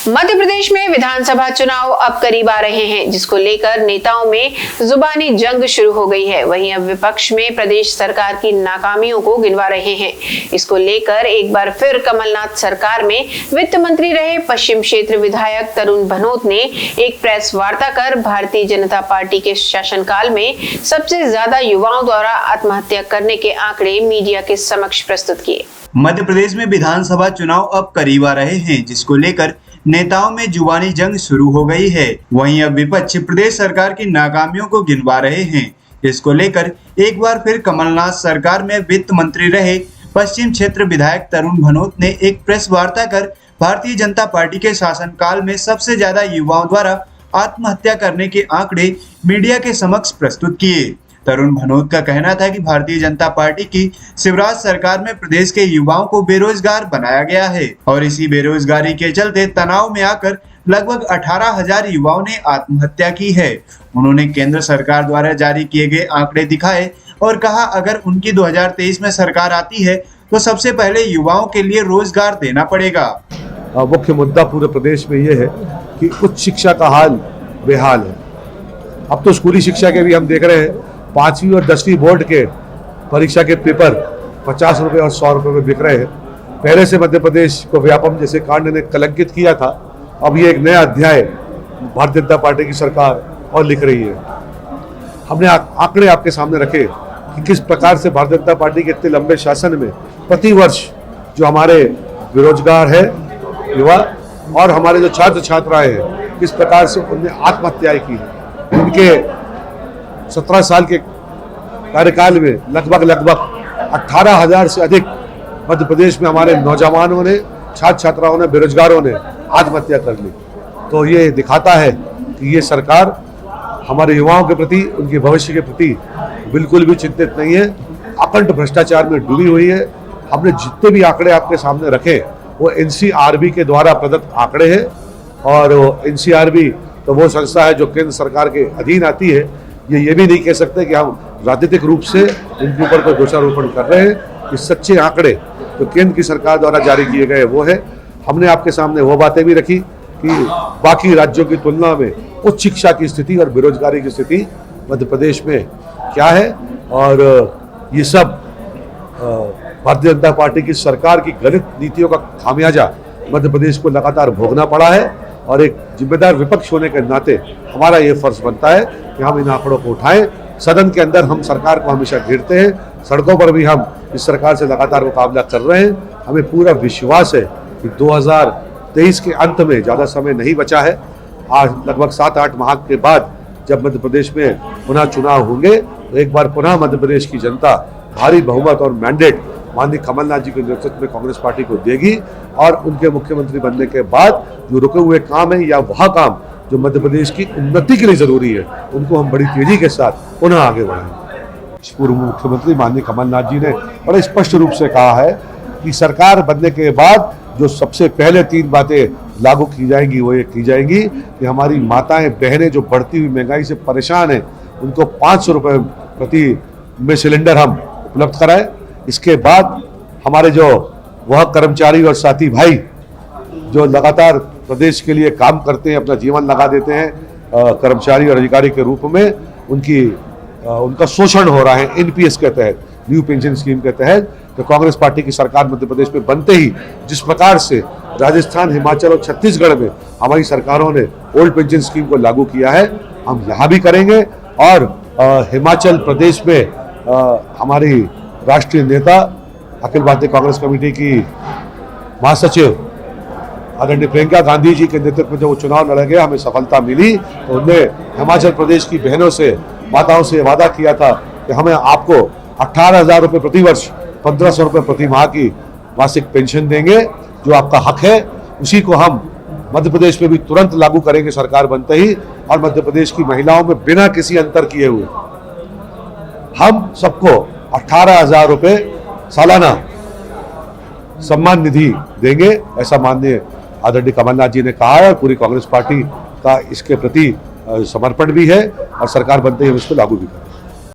मध्य प्रदेश में विधानसभा चुनाव अब करीब आ रहे हैं, जिसको लेकर नेताओं में जुबानी जंग शुरू हो गई है। वहीं अब विपक्ष में प्रदेश सरकार की नाकामियों को गिनवा रहे हैं। इसको लेकर एक बार फिर कमलनाथ सरकार में वित्त मंत्री रहे पश्चिम क्षेत्र विधायक तरुण भनोत ने एक प्रेस वार्ता कर भारतीय जनता पार्टी के शासनकाल में सबसे ज्यादा युवाओं द्वारा आत्महत्या करने के आंकड़े मीडिया के समक्ष प्रस्तुत किए। मध्य प्रदेश में विधानसभा चुनाव अब करीब आ रहे हैं, जिसको लेकर नेताओं में जुबानी जंग शुरू हो गई है। वहीं अब विपक्ष प्रदेश सरकार की नाकामियों को गिनवा रहे हैं। इसको लेकर एक बार फिर कमलनाथ सरकार में वित्त मंत्री रहे पश्चिम क्षेत्र विधायक तरुण भनोत ने एक प्रेस वार्ता कर भारतीय जनता पार्टी के शासनकाल में सबसे ज्यादा युवाओं द्वारा आत्महत्या करने के आंकड़े मीडिया के समक्ष प्रस्तुत किए। तरुण भनोत का कहना था कि भारतीय जनता पार्टी की शिवराज सरकार में प्रदेश के युवाओं को बेरोजगार बनाया गया है और इसी बेरोजगारी के चलते तनाव में आकर लगभग 18,000 युवाओं ने आत्महत्या की है। उन्होंने केंद्र सरकार द्वारा जारी किए गए आंकड़े दिखाए और कहा, अगर उनकी 2023 में सरकार आती है तो सबसे पहले युवाओं के लिए रोजगार देना पड़ेगा। मुख्य मुद्दा पूरे प्रदेश में ये है कि उच्च शिक्षा का हाल बेहाल है। अब तो स्कूली शिक्षा के भी हम देख रहे हैं, 5वीं और 10वीं बोर्ड के परीक्षा के पेपर 50 रुपये और 100 रुपये में बिक रहे हैं। पहले से मध्य प्रदेश को व्यापम जैसे कांड ने कलंकित किया था, अब ये एक नया अध्याय भारतीय जनता पार्टी की सरकार और लिख रही है। हमने आंकड़े आपके सामने रखे कि किस प्रकार से भारतीय जनता पार्टी के इतने लंबे शासन में प्रति वर्ष जो हमारे बेरोजगार है युवा और हमारे जो छात्र छात्राएं हैं, किस प्रकार से उनने आत्महत्याएं की है। उनके 17 साल के कार्यकाल में लगभग 18,000 से अधिक मध्य प्रदेश में हमारे नौजवानों ने, छात्र छात्राओं ने, बेरोजगारों ने आत्महत्या कर ली। तो ये दिखाता है कि ये सरकार हमारे युवाओं के प्रति, उनके भविष्य के प्रति बिल्कुल भी चिंतित नहीं है, अखंड भ्रष्टाचार में डूबी हुई है। हमने जितने भी आंकड़े आपके सामने रखे वो NCRB के द्वारा प्रदत्त आंकड़े हैं और NCRB तो वो संस्था है जो केंद्र सरकार के अधीन आती है। ये भी नहीं कह सकते कि हम राजनीतिक रूप से इनके ऊपर कोई दोषारोपण कर रहे हैं। कि सच्चे आंकड़े जो केंद्र की सरकार द्वारा जारी किए गए वो है। हमने आपके सामने वो बातें भी रखी कि बाकी राज्यों की तुलना में उच्च शिक्षा की स्थिति और बेरोजगारी की स्थिति मध्य प्रदेश में क्या है और ये सब भारतीय जनता पार्टी की सरकार की गलत नीतियों का खामियाजा मध्य प्रदेश को लगातार भोगना पड़ा है और एक जिम्मेदार विपक्ष होने के नाते हमारा ये फर्ज बनता है कि हम इन आंकड़ों को उठाएं। सदन के अंदर हम सरकार को हमेशा घेरते हैं, सड़कों पर भी हम इस सरकार से लगातार मुकाबला कर रहे हैं। हमें पूरा विश्वास है कि 2023 के अंत में ज़्यादा समय नहीं बचा है। आज लगभग 7-8 माह के बाद जब मध्य प्रदेश में पुनः चुनाव होंगे तो एक बार पुनः मध्य प्रदेश की जनता भारी बहुमत और मैंडेट माननीय कमलनाथ जी के नेतृत्व में कांग्रेस पार्टी को देगी और उनके मुख्यमंत्री बनने के बाद जो रुके हुए काम है या वह काम जो मध्य प्रदेश की उन्नति के लिए जरूरी है, उनको हम बड़ी तेजी के साथ पुनः आगे बढ़ाएंगे। पूर्व मुख्यमंत्री माननीय कमलनाथ जी ने बड़े स्पष्ट रूप से कहा है कि सरकार बनने के बाद जो सबसे पहले 3 बातें लागू की जाएंगी वो ये की जाएंगी कि हमारी माताएं बहनें जो बढ़ती हुई महंगाई से परेशान हैं उनको 500 रुपये प्रति में सिलेंडर हम उपलब्ध कराएं। इसके बाद हमारे जो वह कर्मचारी और साथी भाई जो लगातार प्रदेश के लिए काम करते हैं, अपना जीवन लगा देते हैं कर्मचारी और अधिकारी के रूप में, उनका शोषण हो रहा है NPS के तहत, न्यू पेंशन स्कीम के तहत। तो कांग्रेस पार्टी की सरकार मध्य प्रदेश में बनते ही जिस प्रकार से राजस्थान, हिमाचल और छत्तीसगढ़ में हमारी सरकारों ने ओल्ड पेंशन स्कीम को लागू किया है, हम यहाँ भी करेंगे। और हिमाचल प्रदेश में हमारी राष्ट्रीय नेता अखिल भारतीय कांग्रेस कमेटी की महासचिव आदरणीय प्रियंका गांधी जी के नेतृत्व में जब वो चुनाव लड़े गए, हमें सफलता मिली तो उन्होंने हिमाचल प्रदेश की बहनों से, माताओं से वादा किया था कि हमें आपको 18,000 रुपये प्रति वर्ष, 1,500 रुपये प्रति माह की मासिक पेंशन देंगे, जो आपका हक है। उसी को हम मध्य प्रदेश में भी तुरंत लागू करेंगे सरकार बनते ही और मध्य प्रदेश की महिलाओं में बिना किसी अंतर किए हुए हम सबको 18,000 रुपये सालाना सम्मान निधि देंगे, ऐसा माननीय आदरणीय कमलनाथ जी ने कहा है। और पूरी कांग्रेस पार्टी का इसके प्रति समर्पण भी है और सरकार बनते ही हम इसको लागू भी करेंगे।